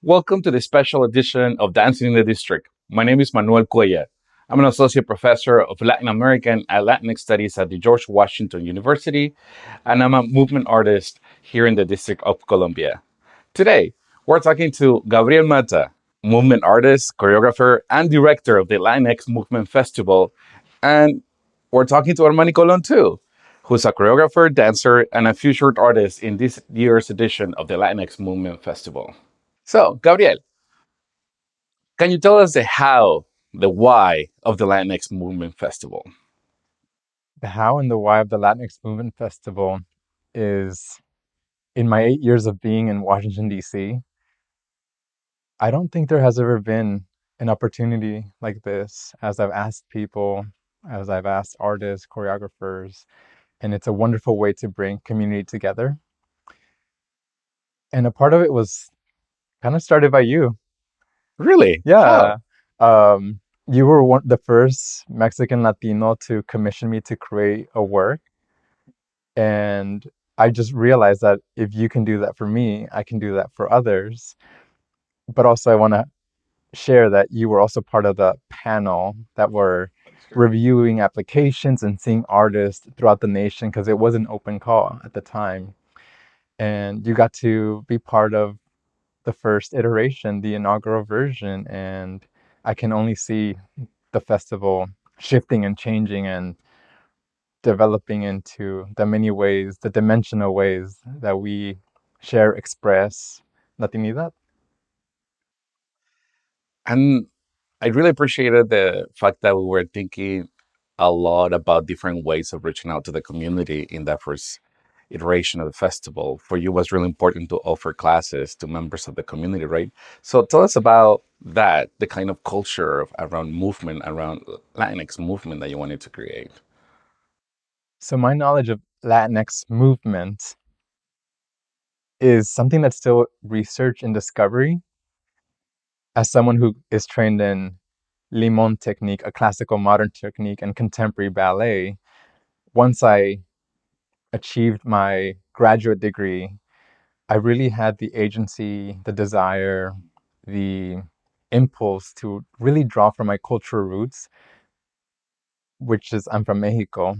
Welcome to the special edition of Dancing in the District. My name is Manuel Cuellar. I'm an associate professor of Latin American and Latinx studies at the George Washington University, and I'm a movement artist here in the District of Columbia. Today, we're talking to Gabriel Mata, movement artist, choreographer, and director of the Latinx Movement Festival, and we're talking to Armani Colón too, who's a choreographer, dancer, and a featured artist in this year's edition of the Latinx Movement Festival. So, Gabriel, can you tell us the how, the why of the Latinx Movement Festival? The how and the why of the Latinx Movement Festival is in my 8 years of being in Washington, D.C., I don't think there has ever been an opportunity like this as I've asked people, as I've asked artists, choreographers, and it's a wonderful way to bring community together. And a part of it was kind of started by you. Really? Yeah. You were the first Mexican Latino to commission me to create a work. And I just realized that if you can do that for me, I can do that for others. But also, I want to share that you were also part of the panel that were reviewing applications and seeing artists throughout the nation because it was an open call at the time. And you got to be part of the first iteration, the inaugural version. And I can only see the festival shifting and changing and developing into the many ways, the dimensional ways that we share, express Latinidad. And I really appreciated the fact that we were thinking a lot about different ways of reaching out to the community in that first iteration of the festival. For you, it was really important to offer classes to members of the community, right? So tell us about that, the kind of culture around movement, around Latinx movement that you wanted to create. So my knowledge of Latinx movement is something that's still research and discovery. As someone who is trained in Limon technique, a classical modern technique, and contemporary ballet, once I achieved my graduate degree, I really had the agency, the desire, the impulse to really draw from my cultural roots, which is I'm from Mexico,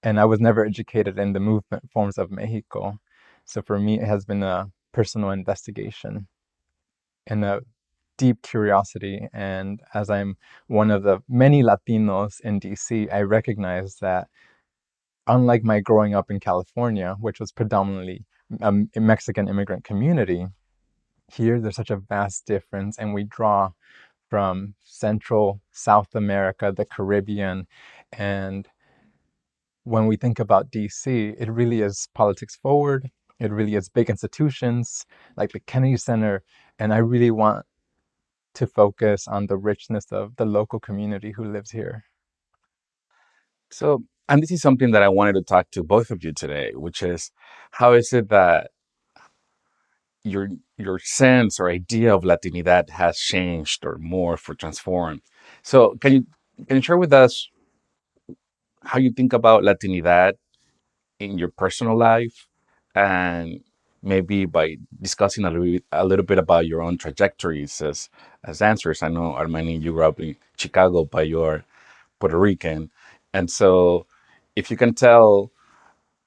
and I was never educated in the movement forms of Mexico. So for me, it has been a personal investigation and a deep curiosity. And as I'm one of the many Latinos in DC, I recognize that unlike my growing up in California, which was predominantly a Mexican immigrant community, here there's such a vast difference, and we draw from Central, South America, the Caribbean, and when we think about DC, it really is politics forward. It really is big institutions like the Kennedy Center, and I really want to focus on the richness of the local community who lives here. So, and this is something that I wanted to talk to both of you today, which is how is it that your sense or idea of Latinidad has changed or morphed or transformed? So, can you share with us how you think about Latinidad in your personal life, and maybe by discussing a little bit about your own trajectories as dancers? I know Armani, you grew up in Chicago, but you're Puerto Rican, and so if you can tell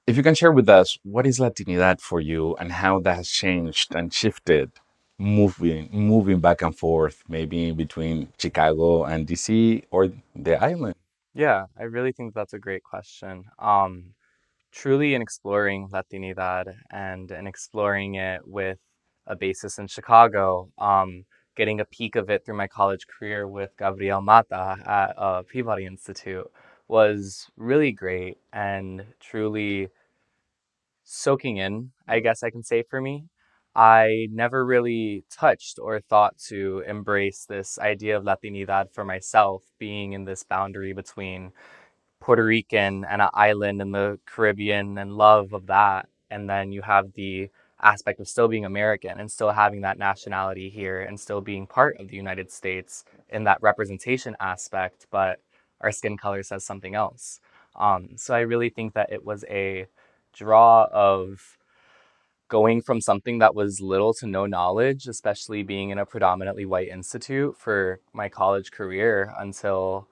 If you can share with us, what is Latinidad for you and how that has changed and shifted moving back and forth, maybe between Chicago and DC or the island? Yeah, I really think that's a great question. Truly in exploring Latinidad and exploring it with a basis in Chicago, getting a peek of it through my college career with Gabriel Mata at Peabody Institute was really great and truly soaking in, I guess I can say for me. I never really touched or thought to embrace this idea of Latinidad for myself, being in this boundary between Puerto Rican and an island in the Caribbean and love of that. And then you have the aspect of still being American and still having that nationality here and still being part of the United States in that representation aspect, but our skin color says something else. So I really think that it was a draw of going from something that was little to no knowledge, especially being in a predominantly white institute for my college career until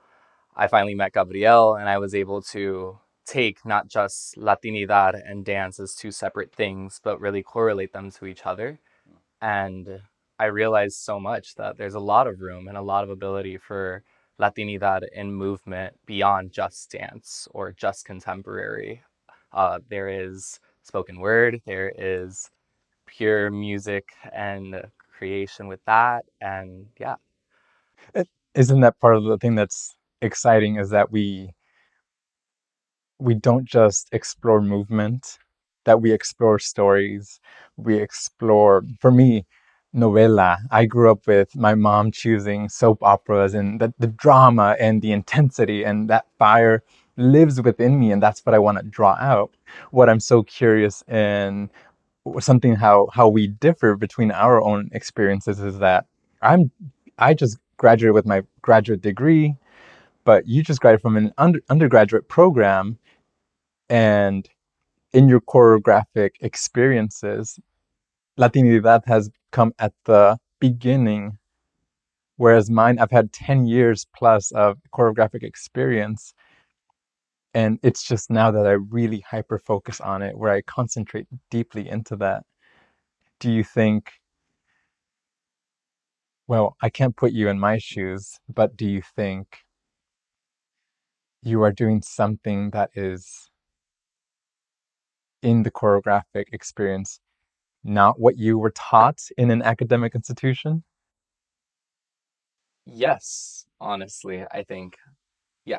I finally met Gabriel and I was able to take not just Latinidad and dance as two separate things, but really correlate them to each other. And I realized so much that there's a lot of room and a lot of ability for Latinidad in movement beyond just dance or just contemporary. There is spoken word, there is pure music and creation with that. And yeah. Isn't that part of the thing that's exciting is that we don't just explore movement, that we explore stories, we explore, for me, novela. I grew up with my mom choosing soap operas and the drama and the intensity, and that fire lives within me, and that's what I want to draw out. What I'm so curious in something how we differ between our own experiences is that I just graduated with my graduate degree, but you just graduated from an undergraduate program, and in your choreographic experiences, Latinidad has come at the beginning, whereas mine, I've had 10 years plus of choreographic experience. And it's just now that I really hyper focus on it, where I concentrate deeply into that. Do you think, well, I can't put you in my shoes, but do you think you are doing something that is in the choreographic experience, not what you were taught in an academic institution? Yes, honestly, I think. Yeah.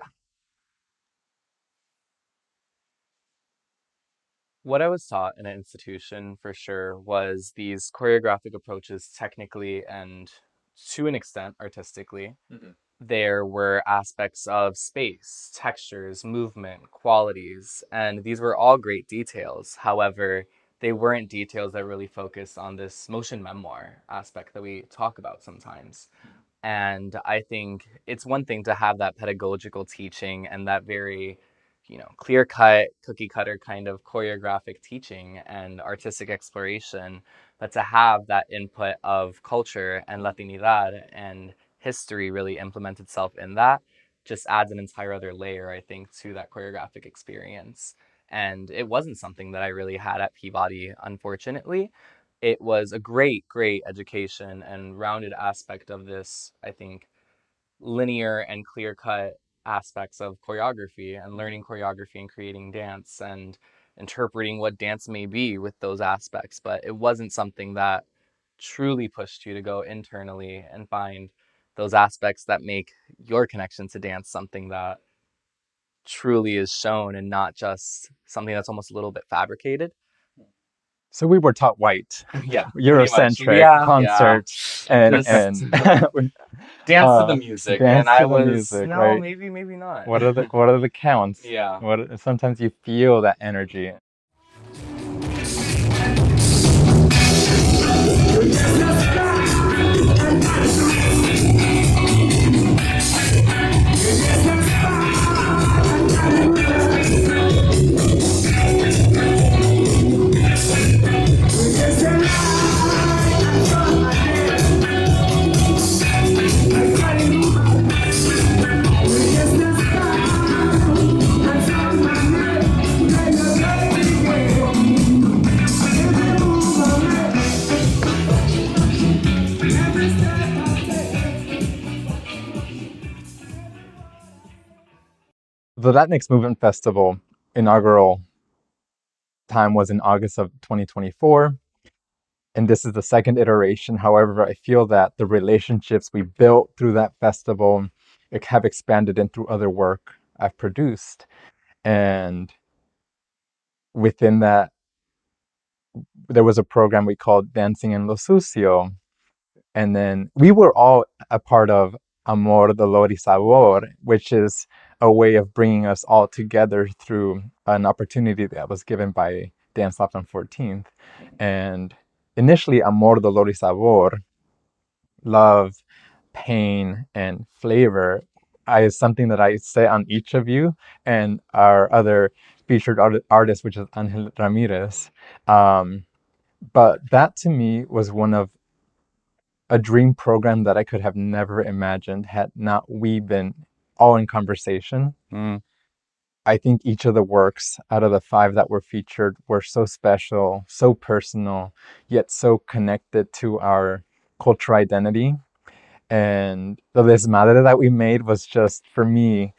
What I was taught in an institution for sure was these choreographic approaches technically and to an extent artistically. There were aspects of space, textures, movement, qualities, and these were all great details. However, they weren't details that really focused on this motion memoir aspect that we talk about sometimes. And I think it's one thing to have that pedagogical teaching and that very, clear cut, cookie cutter kind of choreographic teaching and artistic exploration, but to have that input of culture and Latinidad and history really implement itself in that just adds an entire other layer, I think, to that choreographic experience. And it wasn't something that I really had at Peabody, unfortunately. It was a great, great education and rounded aspect of this, I think, linear and clear cut aspects of choreography and learning choreography and creating dance and interpreting what dance may be with those aspects. But it wasn't something that truly pushed you to go internally and find those aspects that make your connection to dance something that truly is shown and not just something that's almost a little bit fabricated. So we were taught white, Yeah, pretty much. Eurocentric Yeah, yeah. concert, and Just dance to the music, and dance I to the was music, no, right? maybe not. What are the counts? Yeah. What sometimes you feel that energy. The Latinx Movement Festival inaugural time was in August of 2024. And this is the second iteration. However, I feel that the relationships we built through that festival have expanded in through other work I've produced. And within that, there was a program we called Dancing en lo Sucio. And then we were all a part of Amor, Dolor y Sabor, which is a way of bringing us all together through an opportunity that was given by Dance Lab on 14th. And initially, Amor, Dolor y Sabor, love, pain, and flavor, is something that I say on each of you and our other featured artist, which is Angel Ramirez. But that to me was one of a dream program that I could have never imagined had not we been all in conversation. I think each of the works out of the 5 that were featured were so special, so personal, yet so connected to our cultural identity. And the desmadre that we made was just, for me,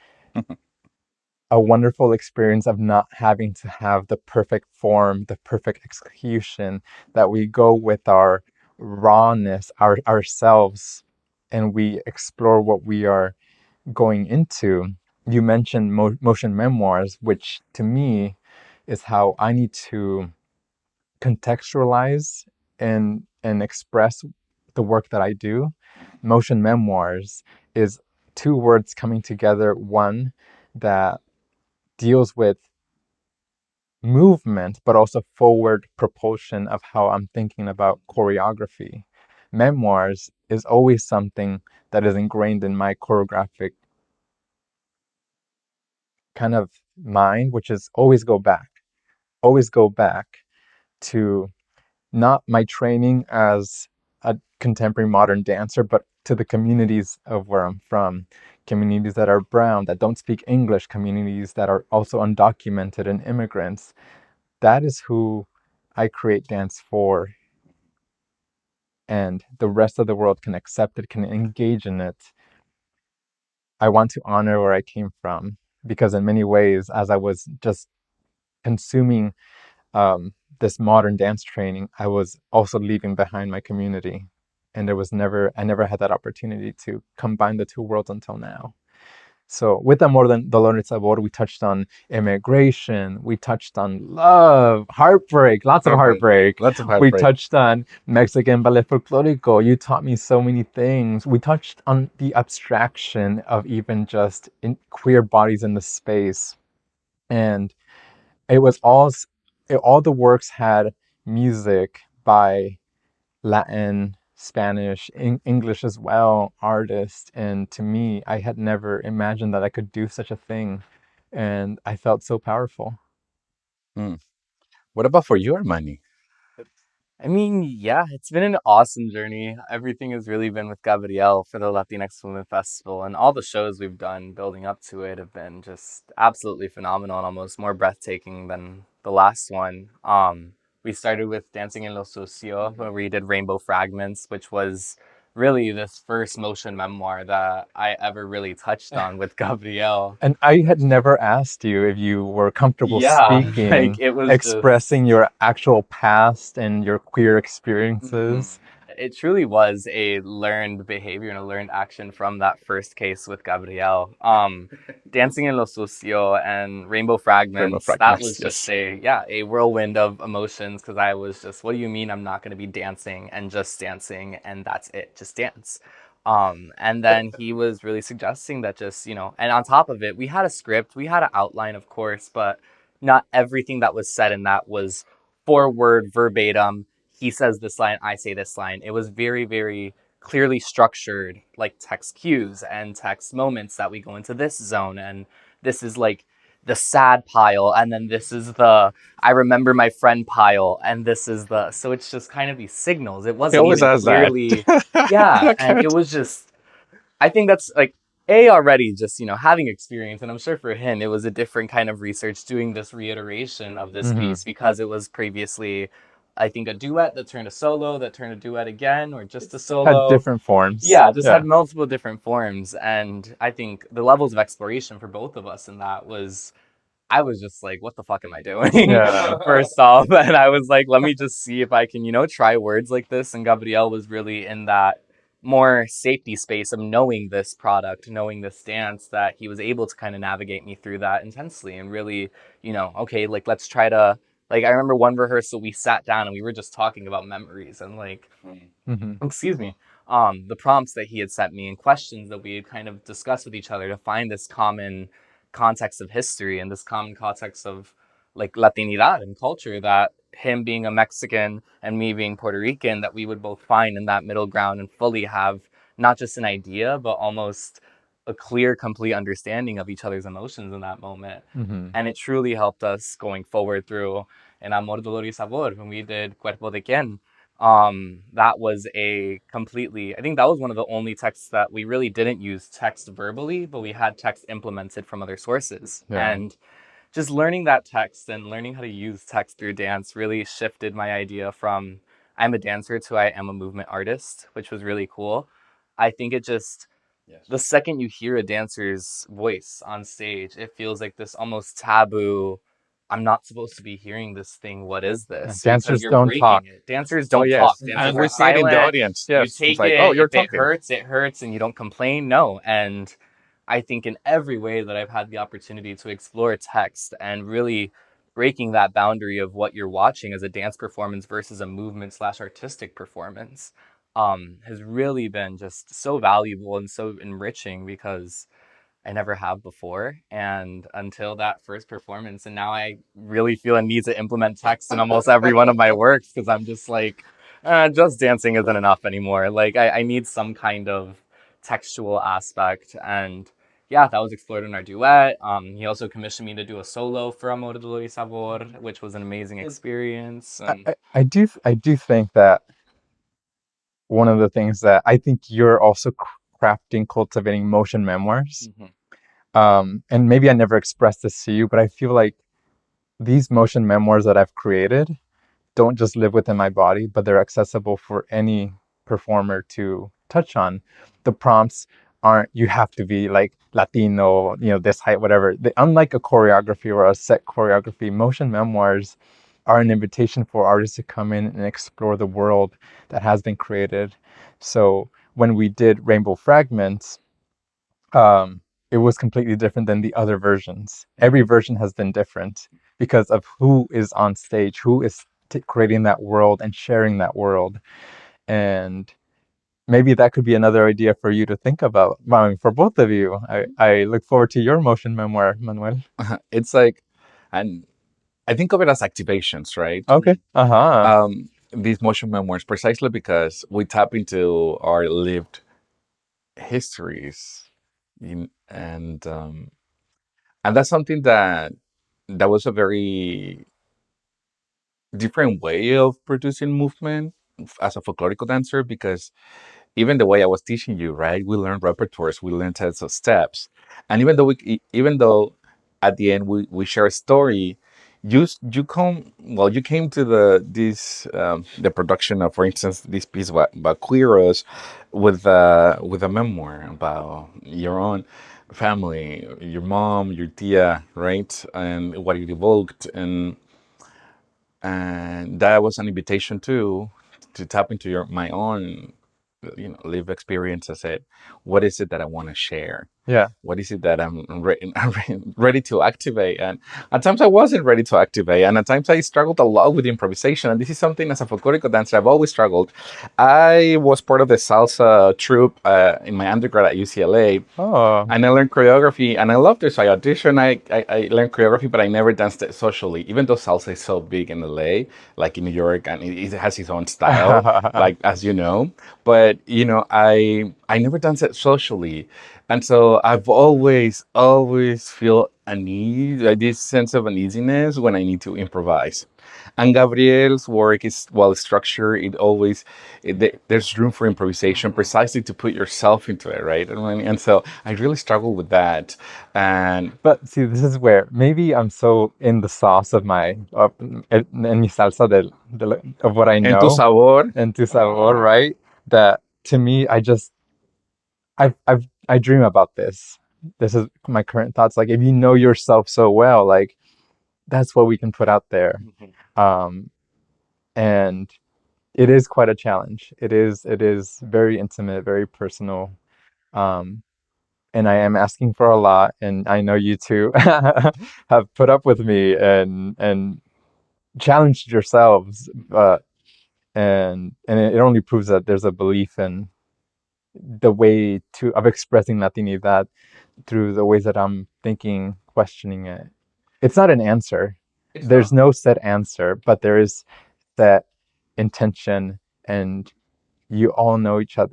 a wonderful experience of not having to have the perfect form, the perfect execution, that we go with our rawness, ourselves, and we explore what we are going into. You mentioned motion memoirs, which to me is how I need to contextualize and express the work that I do. Motion memoirs is 2 words coming together, one that deals with movement, but also forward propulsion of how I'm thinking about choreography. Memoirs is always something that is ingrained in my choreographic kind of mind, which is always go back to not my training as a contemporary modern dancer, but to the communities of where I'm from, communities that are brown, that don't speak English, communities that are also undocumented and immigrants. That is who I create dance for. And the rest of the world can accept it, can engage in it. I want to honor where I came from, because in many ways, as I was just consuming this modern dance training, I was also leaving behind my community. And I never had that opportunity to combine the 2 worlds until now. So with Amor Dolor y Sabor, we touched on immigration, we touched on love, heartbreak, lots of heartbreak. Lots of We heartbreak. touched on Mexican Ballet Folklórico. You taught me so many things. We touched on the abstraction of even just queer bodies in the space. And it was all the works had music by Latin, Spanish, English as well, artists. And to me, I had never imagined that I could do such a thing. And I felt so powerful. What about for you, Armani? I mean, yeah, it's been an awesome journey. Everything has really been with Gabriel for the Latinx Women Festival, and all the shows we've done building up to it have been just absolutely phenomenal and almost more breathtaking than the last one. We started with Dancing en lo Sucio, where we did Rainbow Fragments, which was really this first motion memoir that I ever really touched on with Gabriel. And I had never asked you if you were comfortable Yeah, speaking, like it was expressing just your actual past and your queer experiences. it truly was a learned behavior and a learned action from that first case with Gabriel. Dancing in Lo Sucio and Rainbow Fragments, that was yes. just a whirlwind of emotions, because I was just, what do you mean I'm not going to be dancing and just dancing and that's it, just dance. And then he was really suggesting that just, and on top of it, we had a script, we had an outline, of course, but not everything that was said in that was forward verbatim. He says this line, I say this line. It was very, very clearly structured, like text cues and text moments that we go into this zone. And this is like the sad pile. And then this is the I remember my friend pile. And this is the. So it's just kind of these signals. It wasn't always even has that. clearly. Yeah. And it was just. I think that's like. Already just, having experience. And I'm sure for him, it was a different kind of research doing this reiteration of this piece, because it was previously I think a duet that turned a solo, that turned a duet again, or just a Had solo. different forms. Yeah, just had multiple different forms. And I think the levels of exploration for both of us in that was, I was just like, what the fuck am I doing? Yeah. First off. And I was like, let me just see if I can, try words like this. And Gabriel was really in that more safety space of knowing this product, knowing this dance, that he was able to kind of navigate me through that intensely and really, okay, like let's try to, like, I remember one rehearsal we sat down and we were just talking about memories and like, excuse me, the prompts that he had sent me and questions that we had kind of discussed with each other to find this common context of history and this common context of like Latinidad and culture, that him being a Mexican and me being Puerto Rican, that we would both find in that middle ground and fully have not just an idea, but almost a clear, complete understanding of each other's emotions in that moment. And it truly helped us going forward through En Amor, Dolor y Sabor, when we did Cuerpo de Quien. That was a completely, I think that was one of the only texts that we really didn't use text verbally, but we had text implemented from other sources. Yeah. And just learning that text and learning how to use text through dance really shifted my idea from I'm a dancer to I am a movement artist, which was really cool. I think it just, the second you hear a dancer's voice on stage, it feels like this almost taboo, I'm not supposed to be hearing this thing. What is this? Dancers You're don't breaking talk. it. Dancers don't yes. talk. And Dancers we are see it in the silent. audience. You Yes. take It's like, it. oh, you're if talking. it hurts, and you don't complain. No. And I think in every way that I've had the opportunity to explore text and really breaking that boundary of what you're watching as a dance performance versus a movement / artistic performance, has really been just so valuable and so enriching, because I never have before. And until that first performance, and now I really feel a need to implement text in almost every one of my works, because I'm just like, just dancing isn't enough anymore. Like, I need some kind of textual aspect. And yeah, that was explored in our duet. He also commissioned me to do a solo for Amor, Dolor y Sabor, which was an amazing experience. And I do think that one of the things that I think you're also crafting, cultivating motion memoirs. And maybe I never expressed this to you, but I feel like these motion memoirs that I've created don't just live within my body, but they're accessible for any performer to touch on. The prompts aren't, you have to be like Latino, this height, whatever. Unlike a choreography or a set choreography, motion memoirs are an invitation for artists to come in and explore the world that has been created. So when we did Rainbow Fragments, it was completely different than the other versions. Every version has been different because of who is on stage, who is creating that world and sharing that world. And maybe that could be another idea for you to think about. Well, I mean, for both of you. I look forward to your motion memoir, Manuel. It's like, and I think of it as activations, right? Okay. These motion memoirs, precisely because we tap into our lived histories, and that's something that was a very different way of producing movement as a folklorical dancer, because even the way I was teaching you, right? We learned repertoires, we learned sets of steps, and even though at the end we share a story, you came to the production of, for instance, this piece about Quiros with a memoir about your own family, your mom, your tia, right, and what it evoked, and that was an invitation to tap into my own live experience. I said, what is it that I want to share? Yeah. What is it that I'm ready to activate? And at times I wasn't ready to activate, and at times I struggled a lot with improvisation. And this is something, as a folklorical dancer, I've always struggled. I was part of the salsa troupe in my undergrad at UCLA. Oh. And I learned choreography, and I loved it. So I auditioned, I learned choreography, but I never danced it socially. Even though salsa is so big in LA, like in New York, and it has its own style, like, as you know. But I never danced it socially, and so I've always feel a need, like this sense of uneasiness when I need to improvise. And Gabriel's work is well structured. There's room for improvisation, precisely to put yourself into it, right? And so I really struggle with that. But see, this is where maybe I'm so in the sauce of en mi salsa of what I En tu know, sabor. and tu sabor, right? That to me, I dream about this. This is my current thoughts. Like, if you know yourself so well, like, that's what we can put out there. Um, and it is quite a challenge. It is very intimate, very personal. Um, and I am asking for a lot, and I know you two have put up with me and challenged yourselves. And it only proves that there's a belief in the way of expressing Latinidad through the ways that I'm thinking, questioning it. It's not an answer. There's no set answer, but there is that intention, and you all know each other,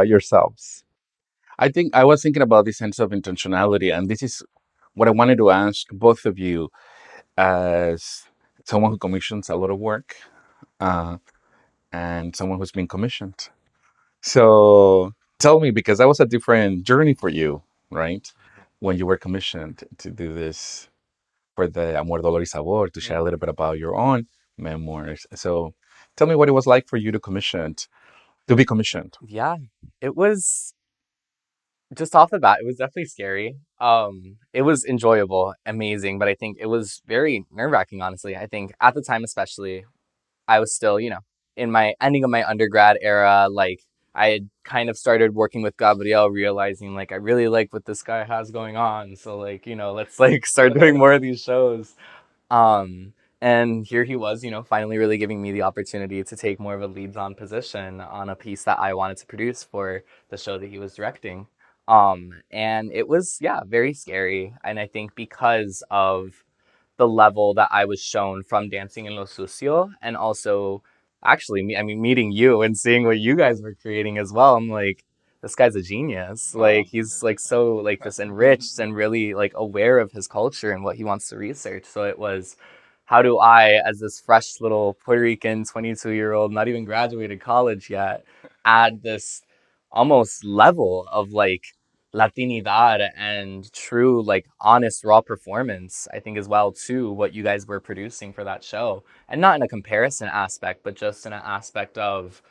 yourselves. I think I was thinking about this sense of intentionality, and this is what I wanted to ask both of you as someone who commissions a lot of work uh, and someone who's been commissioned. So tell me, because that was a different journey for you, right? When you were commissioned to do this for the Amor, Dolor y Sabor, to share a little bit about your own memoirs. So tell me what it was like for you to be commissioned. Yeah, it was just off the bat, it was definitely scary. It was enjoyable, amazing, but I think it was very nerve-wracking, honestly. I think at the time, especially, I was still, in my ending of my undergrad era. Like, I had kind of started working with Gabriel, realizing like I really like what this guy has going on. So like, let's like start doing more of these shows. Um, and here he was, finally really giving me the opportunity to take more of a leads on position on a piece that I wanted to produce for the show that he was directing. And it was, yeah, very scary. And I think because of the level that I was shown from Dancing in Lo Sucio, and also actually, meeting you and seeing what you guys were creating as well, I'm like, this guy's a genius. Like, he's like so like just enriched and really like aware of his culture and what he wants to research. So it was, how do I, as this fresh little Puerto Rican 22-year-old, not even graduated college yet, add this almost level of like Latinidad and true, like, honest, raw performance, I think, as well, to what you guys were producing for that show. And not in a comparison aspect, but just in an aspect of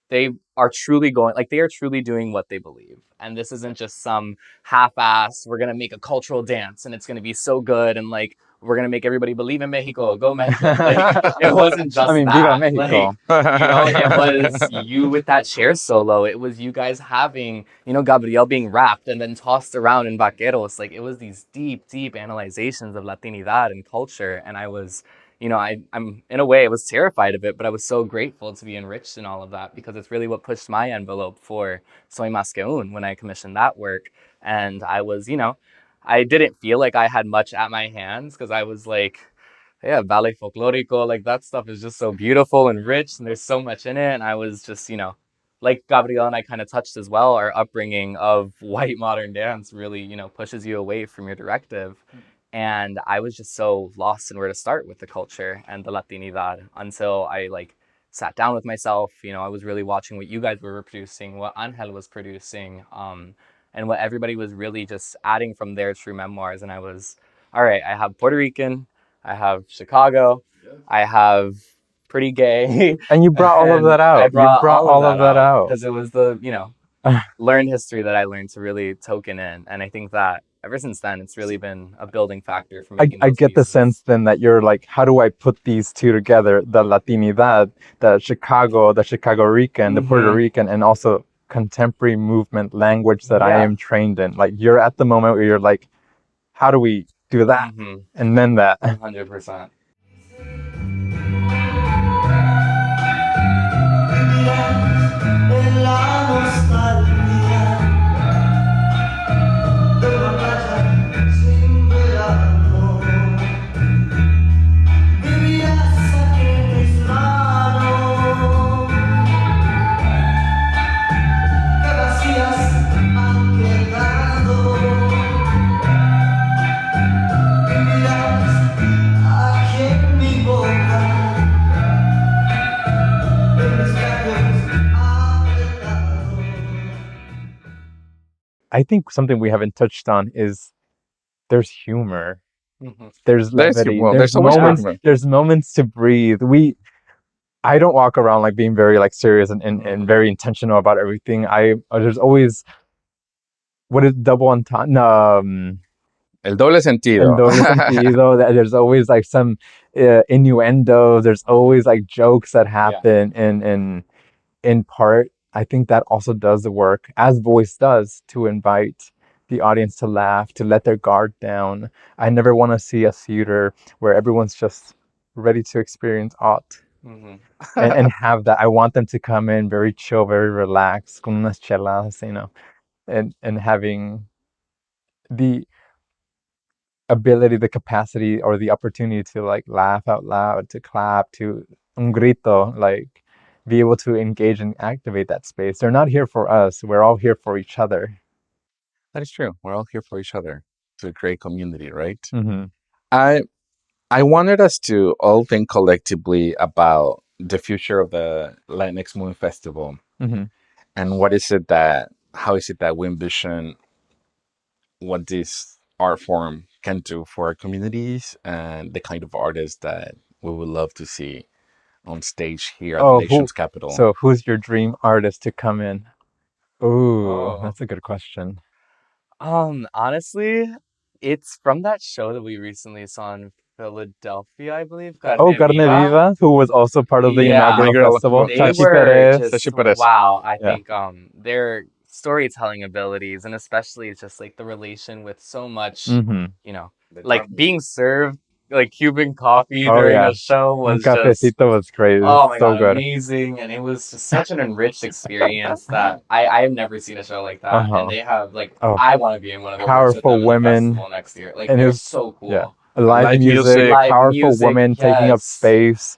they are truly doing what they believe. And this isn't just some half-ass, we're going to make a cultural dance and it's going to be so good and like, we're going to make everybody believe in Mexico, go Mexico. Like, it wasn't just Viva that. Mexico. Like, it was you with that chair solo. It was you guys having, Gabriel being wrapped and then tossed around in vaqueros. Like, it was these deep, deep analyzations of Latinidad and culture. And I was, I'm in a way, I was terrified of it, but I was so grateful to be enriched in all of that, because it's really what pushed my envelope for Soy Más que Un when I commissioned that work. And I was, I didn't feel like I had much at my hands, because I was like, yeah, ballet folklórico, like that stuff is just so beautiful and rich and there's so much in it. And I was just, like Gabriel and I kind of touched as well, our upbringing of white modern dance really, pushes you away from your directive. And I was just so lost in where to start with the culture and the Latinidad until I like sat down with myself. I was really watching what you guys were reproducing, what Angel was producing, and what everybody was really just adding from their true memoirs. And I was, all right, I have Puerto Rican, I have Chicago, I have pretty gay. And you brought all of that out. I brought you brought all of that out. because it was the, learned history that I learned to really token in. And I think that ever since then, it's really been a building factor for making I those get the pieces. sense then that you're like, how do I put these two together? The Latinidad, the Chicago Rican, the Puerto Rican, and also contemporary movement language that I am trained in. Like, you're at the moment where you're like, how do we do that? And then that. 100%. I think something we haven't touched on is there's humor. Mm-hmm. There's levity. There's always humor. There's moments to breathe. I don't walk around like being very like serious and very intentional about everything. There's always what is double entendre? El doble sentido. El doble sentido. There's always like some innuendo. There's always like jokes that happen, and in part, I think that also does the work, as voice does, to invite the audience to laugh, to let their guard down. I never want to see a theater where everyone's just ready to experience art. Mm-hmm. and have that. I want them to come in very chill, very relaxed, con unas chelas, and having the ability, the capacity, or the opportunity to like laugh out loud, to clap, to un grito, like be able to engage and activate that space. They're not here for us. We're all here for each other. That is true. We're all here for each other to create community, right? Mm-hmm. I wanted us to all think collectively about the future of the Latinx Movement Festival, Mm-hmm. and how is it that we envision what this art form can do for our communities and the kind of artists that we would love to see on stage here at the nation's capital. So who's your dream artist to come in? Ooh, that's a good question. Honestly, it's from that show that we recently saw in Philadelphia, I believe. Carne Viva, who was also part of the inaugural festival. They were just, wow, I think their storytelling abilities, and especially just like the relation with so much, like being served like Cuban coffee during a show was cafecito was great. Oh my so God, good. amazing. And it was just such an enriched experience that I have never seen a show like that. And they have like I want to be in one of the powerful women next year. Like and it was so cool. Yeah. Live music, powerful women taking up space.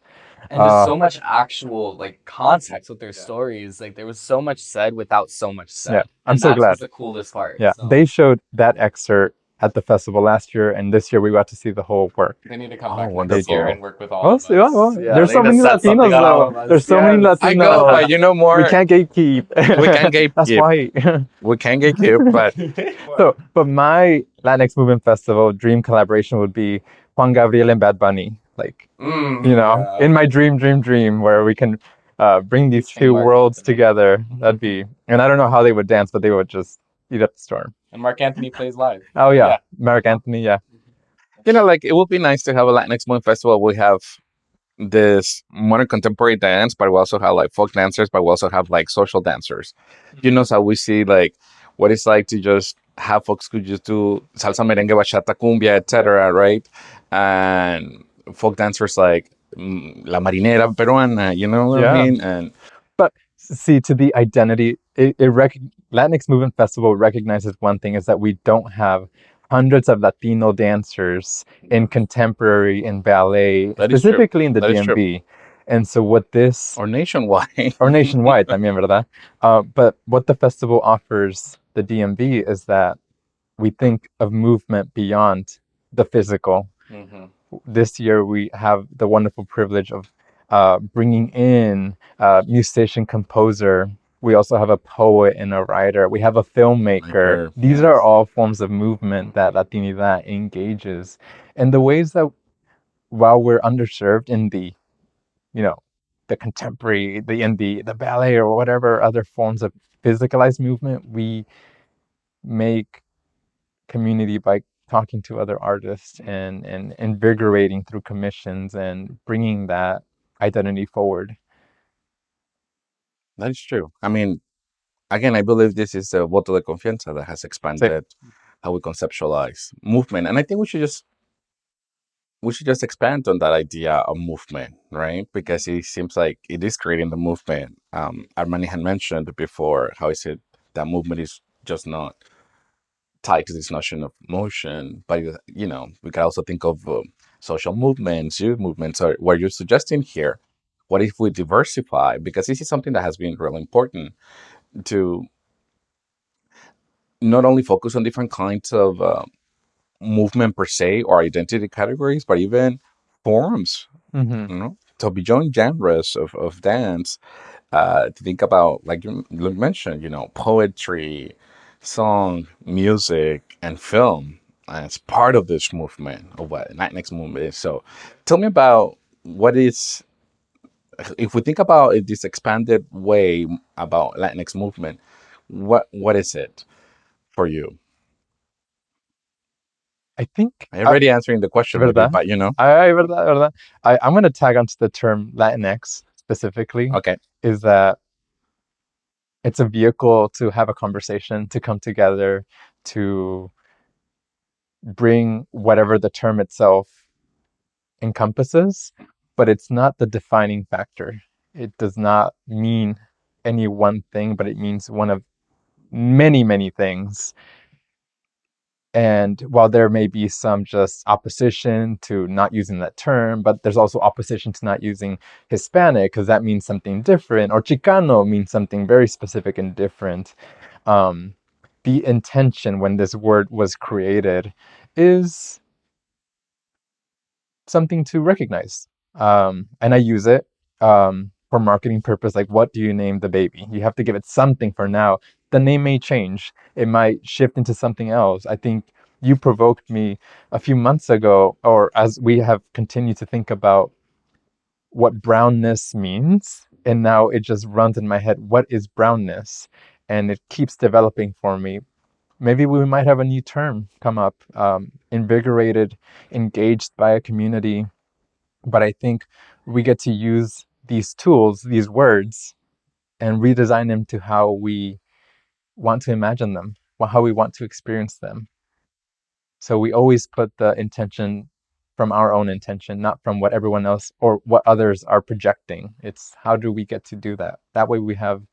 And just so much actual like context with their stories. Like there was so much said without so much said. Yeah, I'm so glad. That's the coolest part. Yeah, so. They showed that excerpt at the festival last year, and this year we got to see the whole work. They need to come back next year and work with all of us. There's so many Latinos though. There's so many Latinos. I know, but you know more. We can't gatekeep. We can't gatekeep. That's why. We can't gatekeep, but but my Latinx Movement Festival dream collaboration would be Juan Gabriel and Bad Bunny. Like, in my dream where we can bring these two worlds together. That'd be, and I don't know how they would dance, but they would just eat up the storm. And Mark Anthony plays live. Oh yeah. Mark Anthony, yeah. Like it would be nice to have a Latinx Movement Festival. We have this contemporary dance, but we also have like folk dancers, but we also have like social dancers. So we see like what it's like to just have folks who just do salsa, merengue, bachata, cumbia, etc., right? And folk dancers like la marinera peruana, you know what I mean? But see, to the identity, Latinx Movement Festival recognizes one thing, is that we don't have hundreds of Latino dancers in contemporary and ballet, specifically in the DMV. And so what this... Or nationwide. También, ¿verdad? But what the festival offers the DMV is that we think of movement beyond the physical. Mm-hmm. This year we have the wonderful privilege of bringing in a musician, composer. We also have a poet and a writer. We have a filmmaker. These are all forms of movement that Latinidad engages. And the ways that, while we're underserved in the, the contemporary, the ballet or whatever other forms of physicalized movement, we make community by talking to other artists and invigorating through commissions and bringing that identity forward. That is true. I mean, again, I believe this is a voto de confianza that has expanded how we conceptualize movement. And I think we should just expand on that idea of movement, right? Because it seems like it is creating the movement. Armani had mentioned before how is it that movement is just not tied to this notion of motion, but we can also think of social movements, youth movements, or what you're suggesting here. What if we diversify? Because this is something that has been really important to not only focus on different kinds of movement per se or identity categories, but even forms. Mm-hmm. So beyond genres of dance, to think about, like you mentioned, poetry, song, music, and film as part of this movement of what Latinx movement is. So, tell me about what is, if we think about it this expanded way about Latinx movement, what is it for you? I think, I'm already answering the question, maybe, ¿verdad? but you know, ¿Verdad? ¿Verdad? I'm going to tag onto the term Latinx specifically, okay. is that it's a vehicle to have a conversation, to come together, to bring whatever the term itself encompasses, but it's not the defining factor. It does not mean any one thing, but it means one of many, many things. And while there may be some just opposition to not using that term, but there's also opposition to not using Hispanic because that means something different, or Chicano means something very specific and different. Um, the intention when this word was created is something to recognize. And I use it for marketing purpose. Like, what do you name the baby? You have to give it something for now. The name may change. It might shift into something else. I think you provoked me a few months ago, or as we have continued to think about what brownness means. And now it just runs in my head, what is brownness? And it keeps developing for me. Maybe we might have a new term come up, invigorated, engaged by a community. But I think we get to use these tools, these words, and redesign them to how we want to imagine them, how we want to experience them. So we always put the intention from our own intention, not from what everyone else or what others are projecting. It's how do we get to do that? That way we have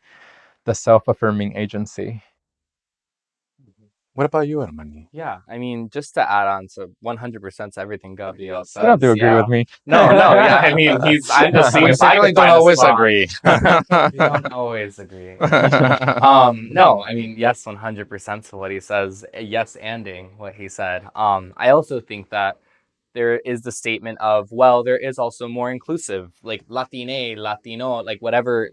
the self-affirming agency. What about you, Armani? Yeah, I mean, just to add on to 100% to everything Gabriel You don't have to says, agree yeah. with me. No, no, yeah, I mean, I'm just seeing We if I certainly could don't find a always spot. agree. We don't always agree. No, I mean, yes, 100% to what he says. Yes, anding what he said. I also think that there is the statement of, well, there is also more inclusive, like Latine, Latino, like whatever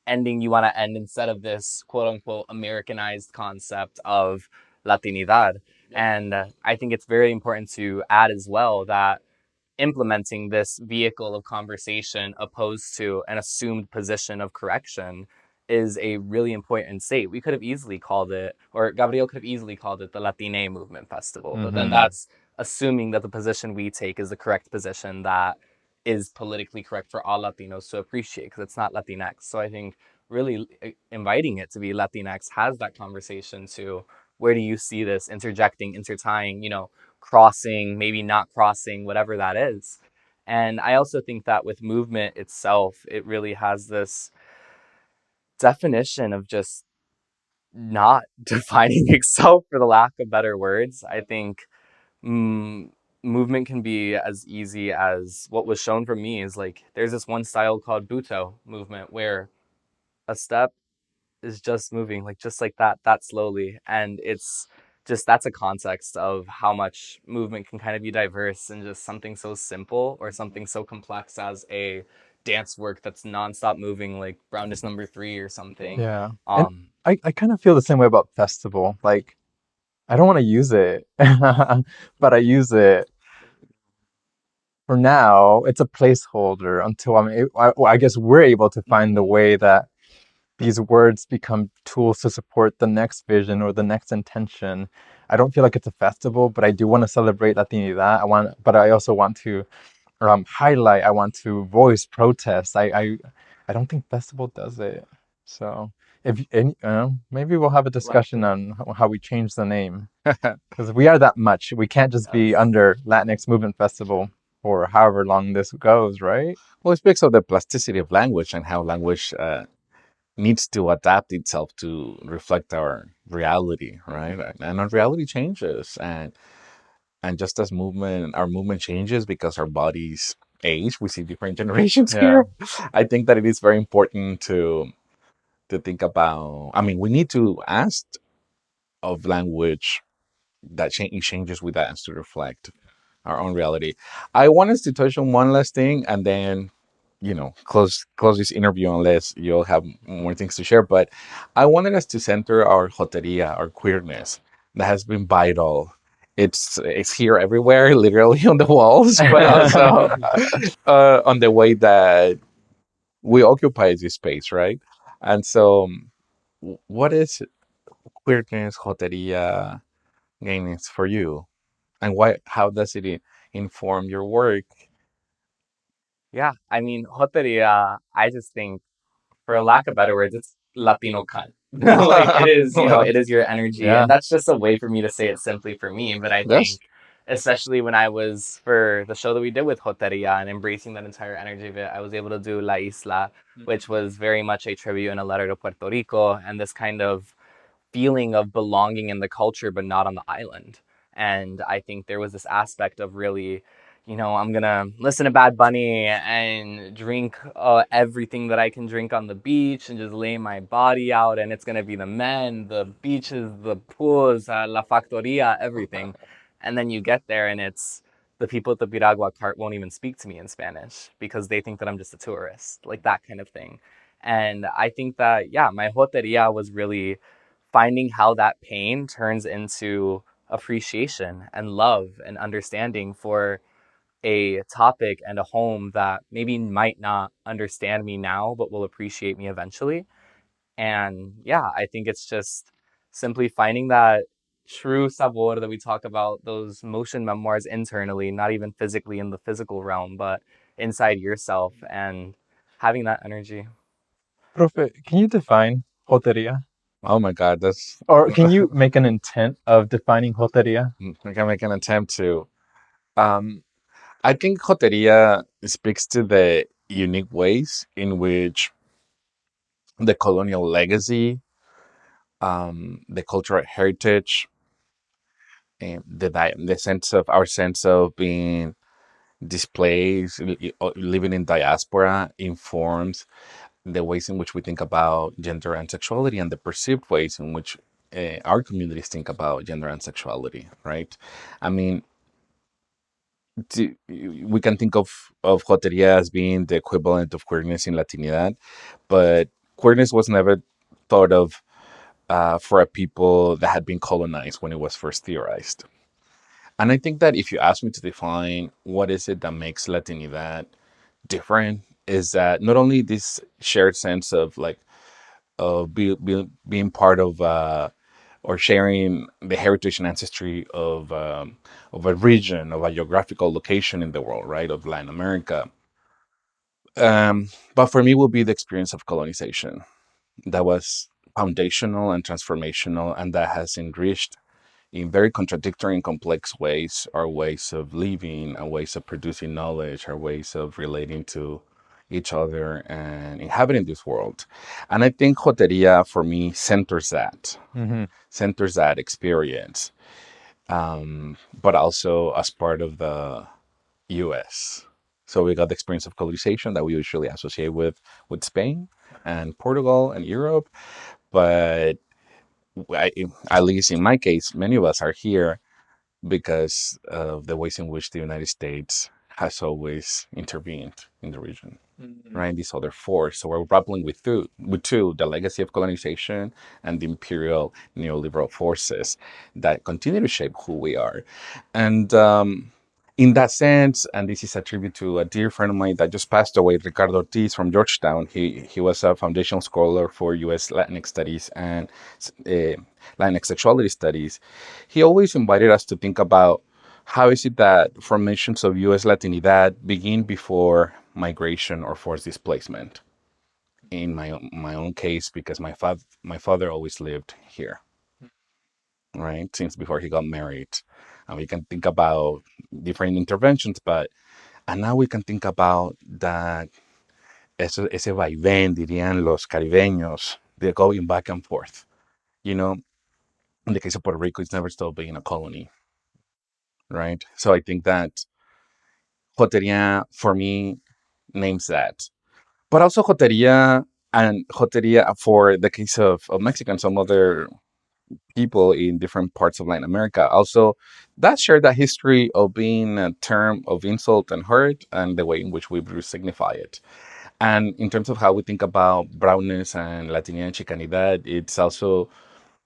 ending you want to end instead of this quote unquote Americanized concept of Latinidad. And I think it's very important to add as well that implementing this vehicle of conversation opposed to an assumed position of correction is a really important state. We could have easily called it, or Gabriel could have easily called it the Latine Movement Festival, but then that's assuming that the position we take is the correct position that is politically correct for all Latinos to appreciate, because it's not Latinx. So I think really inviting it to be Latinx has that conversation to where do you see this interjecting, intertying, crossing, maybe not crossing, whatever that is. And I also think that with movement itself, it really has this definition of just not defining itself, for the lack of better words. I think movement can be as easy as what was shown for me is like there's this one style called Buto movement where a step is just moving like just like that slowly, and it's just that's a context of how much movement can kind of be diverse and just something so simple or something so complex as a dance work that's nonstop moving like brownness number 3 or something. Yeah. And I kind of feel the same way about festival. Like, I don't want to use it, but I use it for now. It's a placeholder until I guess we're able to find the way that these words become tools to support the next vision or the next intention. I don't feel like it's a festival, but I do want to celebrate Latinidad. But I also want to highlight. I want to voice protest. I don't think festival does it. So if any, maybe we'll have a discussion on how we change the name, because we are that much. We can't just be under Latinx Movement Festival for however long this goes, right? Well, it speaks of the plasticity of language and how language needs to adapt itself to reflect our reality, right? And our reality changes, and just as our movement changes because our bodies age, we see different generations here. I think that it is very important to think about. I mean, we need to ask of language that changes with us to reflect our own reality. I want us to touch on one last thing, and then close this interview unless you'll have more things to share. But I wanted us to center our joteria, our queerness, that has been vital. It's here everywhere, literally on the walls, but also on the way that we occupy this space, right? And so, what is queerness, joteria, gayness for you, and why? How does it inform your work? Yeah, I mean, joteria, I just think, for lack of better words, it's Latino cut. Like it is, it is your energy. Yeah. And that's just a way for me to say it simply for me. But I Yes. think, especially when I was for the show that we did with Joteria and embracing that entire energy of it, I was able to do La Isla, which was very much a tribute and a letter to Puerto Rico and this kind of feeling of belonging in the culture, but not on the island. And I think there was this aspect of really, I'm gonna listen to Bad Bunny and drink everything that I can drink on the beach and just lay my body out. And it's gonna be the men, the beaches, the pools, La Factoria, everything. And then you get there and it's the people at the Piragua cart won't even speak to me in Spanish because they think that I'm just a tourist, like that kind of thing. And I think that, yeah, my joteria was really finding how that pain turns into appreciation and love and understanding for a topic and a home that maybe might not understand me now, but will appreciate me eventually. And yeah, I think it's just simply finding that true sabor that we talk about, those motion memoirs internally, not even physically in the physical realm, but inside yourself and having that energy. Profe, can you define joteria? Oh my God, that's. Or can you make an intent of defining joteria? I can make an attempt to. Um, I think joteria speaks to the unique ways in which the colonial legacy, the cultural heritage, and the sense of our sense of being displaced, living in diaspora, informs the ways in which we think about gender and sexuality and the perceived ways in which our communities think about gender and sexuality, right? I mean, we can think of joteria as being the equivalent of queerness in Latinidad, but queerness was never thought of for a people that had been colonized when it was first theorized. And I think that if you ask me to define what is it that makes Latinidad different, is that not only this shared sense of like being part of or sharing the heritage and ancestry of a region, of a geographical location in the world, right, of Latin America. But for me, will be the experience of colonization that was foundational and transformational, and that has enriched in very contradictory and complex ways our ways of living, our ways of producing knowledge, our ways of relating to each other and inhabiting this world. And I think Joteria for me centers that experience, but also as part of the US. So we got the experience of colonization that we usually associate with Spain and Portugal and Europe. But I, at least in my case, many of us are here because of the ways in which the United States has always intervened in the region, right? This other force. So we're grappling with two, the legacy of colonization and the imperial neoliberal forces that continue to shape who we are. And in that sense, and this is a tribute to a dear friend of mine that just passed away, Ricardo Ortiz from Georgetown. He was a foundational scholar for U.S. Latinx studies and Latinx sexuality studies. He always invited us to think about how is it that formations of U.S. Latinidad begin before migration or forced displacement. In my own case, because my father always lived here, right, since before he got married, and we can think about different interventions, but and now we can think about that ese vaivén, dirían los caribeños, they're going back and forth. You know, in the case of Puerto Rico, it's never stopped being a colony, right? So I think that Joteria for me names that. But also Joteria for the case of Mexico and some other people in different parts of Latin America. Also, that shared that history of being a term of insult and hurt and the way in which we signify it. And in terms of how we think about brownness and Latinidad and Chicanidad, it's also,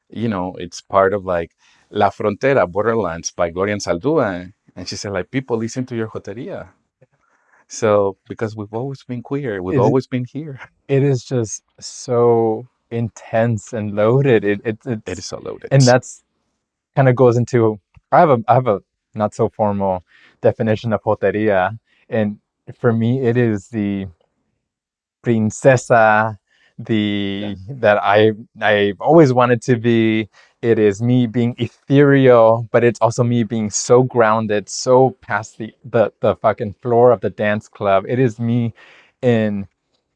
it's part of like La Frontera, Borderlands by Gloria Saldúa. And she said, like, people listen to your joteria. So, because we've always been queer, we've It always been here. it is just so intense and loaded. It It's is so loaded. and that's kind of goes into I have a not so formal definition of joteria, and for me it is the princesa, the that I've always wanted to be. It is me being ethereal, but it's also me being so grounded, so past the fucking floor of the dance club. It is me in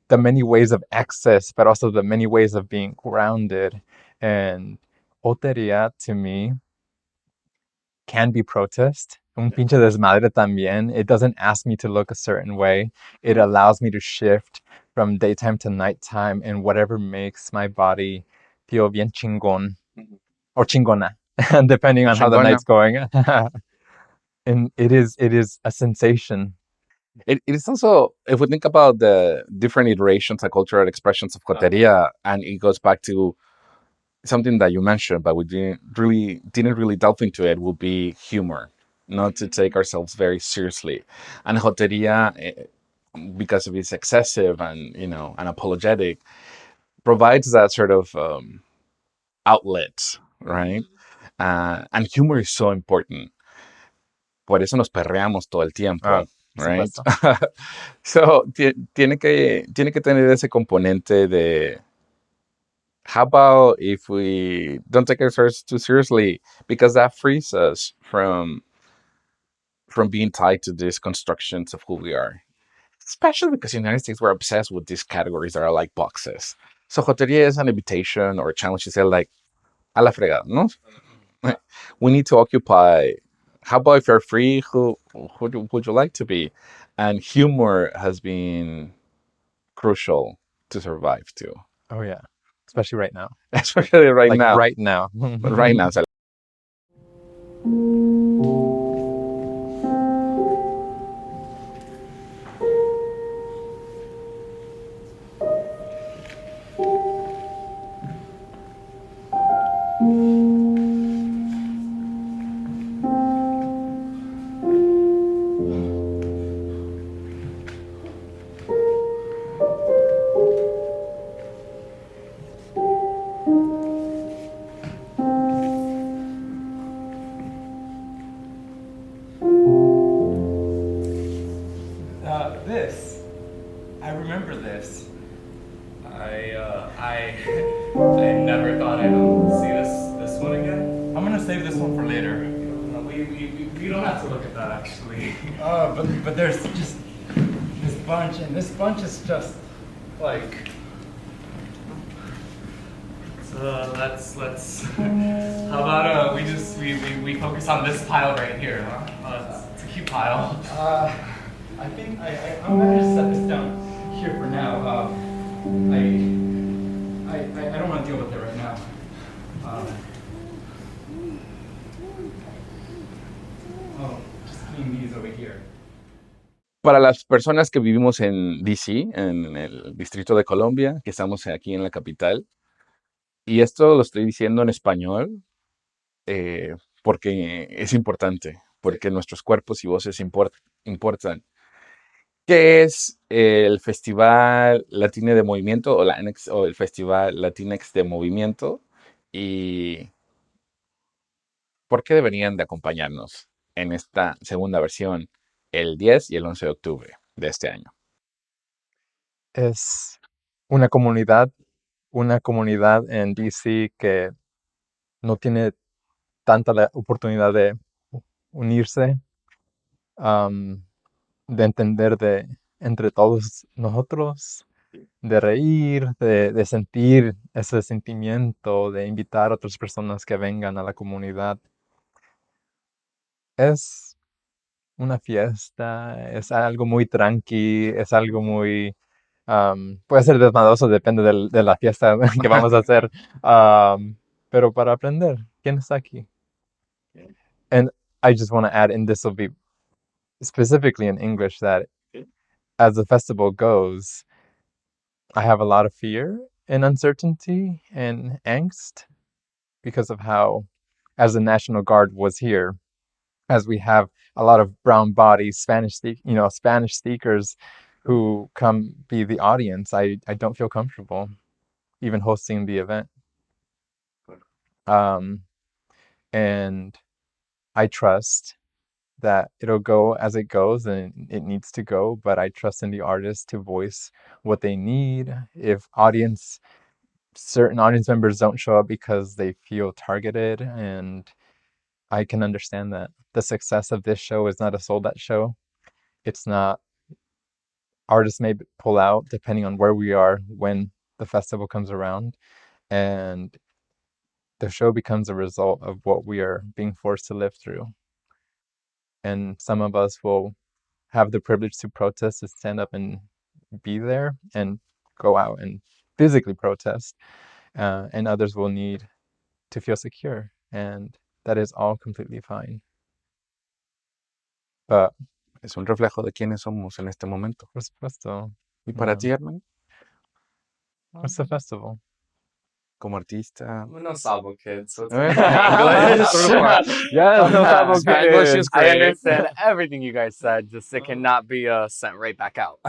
the many ways of excess, but also the many ways of being grounded. And joteria to me can be protest. Un pinche desmadre también. It doesn't ask me to look a certain way. It allows me to shift from daytime to nighttime in whatever makes my body feel bien chingon or chingona, depending on how the Chingona. night's going. And it is a sensation. It is also, if we think about the different iterations and cultural expressions of joteria, and it goes back to something that you mentioned, but we didn't really delve into it, will be humor, not to take ourselves very seriously. And joteria, because of its excessive and unapologetic, provides that sort of outlet, right? And humor is so important. Por eso nos perreamos todo el Ah, tiempo, por right? supuesto. So, tiene que tener ese componente de how about if we don't take ourselves too seriously, because that frees us from being tied to these constructions of who we are. Especially because in the United States we're obsessed with these categories that are like boxes. So joteria is an invitation or a challenge to say like a la fregada, no? We need to occupy. How about if you're free, who would you like to be? And humor has been crucial to survive too, Oh yeah, especially right now. especially right Like now. right now. Right now, This, I remember this. I never thought I'd see this one again. I'm gonna save this one for later. No, we don't have to look at that actually. But there's just this bunch, and this bunch is just like So let's how about we focus on this pile right here, huh? It's a cute pile. I think I'm gonna just set this down here for now. I don't want to deal with it right now. Just clean these over here. para las personas que vivimos en DC, en el Distrito de Colombia, que estamos aquí en la capital, y esto lo estoy diciendo en español porque es importante, porque nuestros cuerpos y voces importan. ¿Qué es el Festival Latino de Movimiento o el Festival Latinx de Movimiento? ¿Y por qué deberían de acompañarnos en esta segunda versión el 10 y el 11 de octubre de este año? Es una comunidad en DC que no tiene tanta la oportunidad de unirse, am, de entender de entre todos nosotros, de reír, de sentir ese sentimiento, de invitar a otras personas que vengan a la comunidad. Es una fiesta, es algo muy tranqui, es algo muy... puede ser desmadroso, depende de la fiesta que vamos a hacer, pero para aprender, ¿quién está aquí? And I just want to add, and this will be specifically in English, that as the festival goes, I have a lot of fear and uncertainty and angst because of how, as the National Guard was here, as we have a lot of brown bodies, Spanish speakers who come be the audience, I don't feel comfortable even hosting the event. And I trust that it'll go as it goes and it needs to go, but I trust in the artists to voice what they need. If certain audience members don't show up because they feel targeted, and I can understand that. The success of this show is not a sold out show. It's not, artists may pull out depending on where we are when the festival comes around, and the show becomes a result of what we are being forced to live through. And some of us will have the privilege to protest, to stand up and be there and go out and physically protest, and others will need to feel secure, and that is all completely fine. But Es un reflejo de quiénes somos en este momento. por supuesto, ¿Y para yeah. ti, Armani? What's the festival? Como artista. I'm a no sabo kid, so it's Yes, no sabo Spanglish kid. is I great. understand everything you guys said, just it cannot be sent right back out.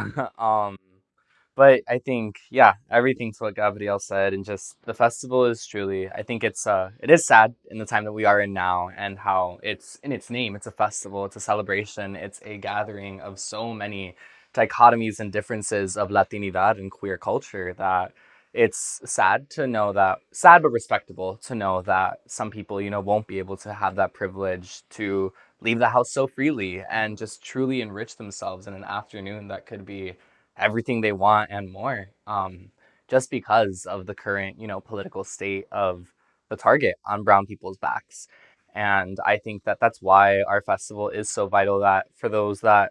But I think, yeah, everything to what Gabriel said, and just the festival is truly, I think it is sad in the time that we are in now, and how it's in its name, it's a festival, it's a celebration, it's a gathering of so many dichotomies and differences of Latinidad and queer culture, that it's sad but respectable to know that some people, won't be able to have that privilege to leave the house so freely and just truly enrich themselves in an afternoon that could be everything they want and more, just because of the current, political state of the target on brown people's backs. And I think that that's why our festival is so vital, that for those that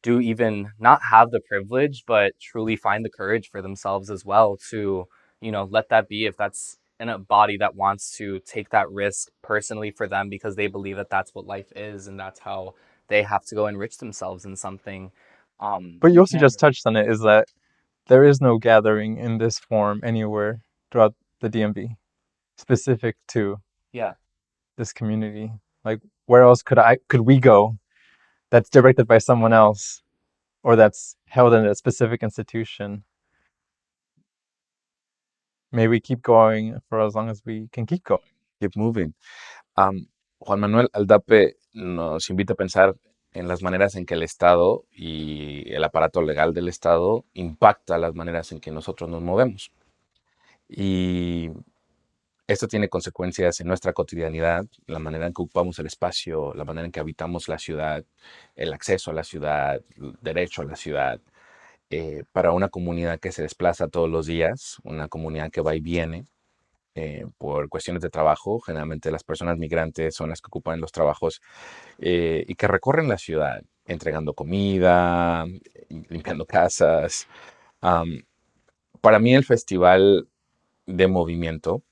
do even not have the privilege, but truly find the courage for themselves as well to, let that be, if that's in a body that wants to take that risk personally for them because they believe that that's what life is and that's how they have to go enrich themselves in something. But you also just touched on it, is that there is no gathering in this form anywhere throughout the DMV specific to this community. Like, where else could we go that's directed by someone else or that's held in a specific institution? May we keep going for as long as we can keep going. Keep moving. Juan Manuel Aldape nos invita a pensar en las maneras en que el Estado y el aparato legal del Estado impacta las maneras en que nosotros nos movemos. Y esto tiene consecuencias en nuestra cotidianidad, la manera en que ocupamos el espacio, la manera en que habitamos la ciudad, el acceso a la ciudad, el derecho a la ciudad. Para una comunidad que se desplaza todos los días, una comunidad que va y viene por cuestiones de trabajo, generalmente las personas migrantes son las que ocupan los trabajos y que recorren la ciudad entregando comida, limpiando casas. Para mí el festival de movimiento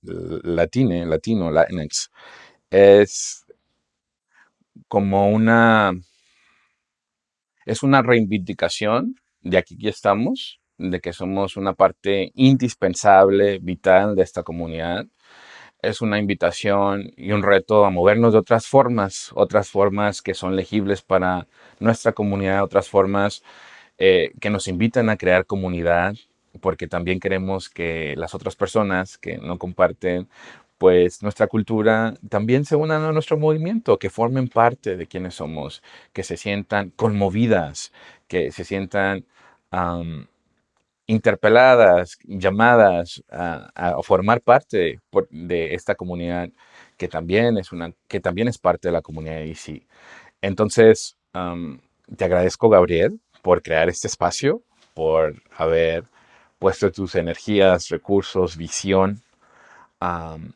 latino, Latinx, es como es una reivindicación de aquí estamos, de que somos una parte indispensable, vital de esta comunidad. Es una invitación y un reto a movernos de otras formas que son legibles para nuestra comunidad, otras formas que nos invitan a crear comunidad, porque también queremos que las otras personas que no comparten pues nuestra cultura también se unan a nuestro movimiento, que formen parte de quienes somos, que se sientan conmovidas, que se sientan interpeladas, llamadas a formar parte de esta comunidad que también es parte de la comunidad de DC. Entonces, te agradezco, Gabriel, por crear este espacio, por haber puesto tus energías, recursos, visión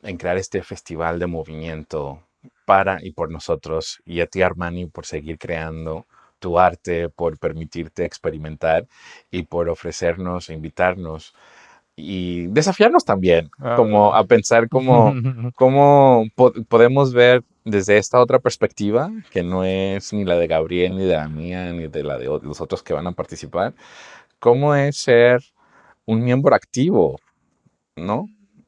en crear este festival de movimiento para y por nosotros, y a ti, Armani, por seguir creando tu arte, por permitirte experimentar y por ofrecernos e invitarnos y desafiarnos también, como a pensar cómo podemos ver desde esta otra perspectiva, que no es ni la de Gabriel, ni de la mía, ni de la de los otros que van a participar, cómo es ser un miembro activo, ¿no?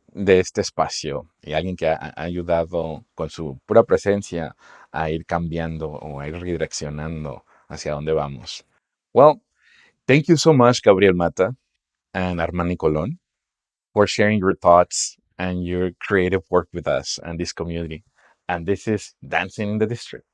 De este espacio y alguien que ha ayudado con su pura presencia a ir cambiando o a ir redireccionando hacia dónde vamos. Well, thank you so much, Gabriel Mata and Armani Colón, for sharing your thoughts and your creative work with us and this community. And this is Dancing in the District.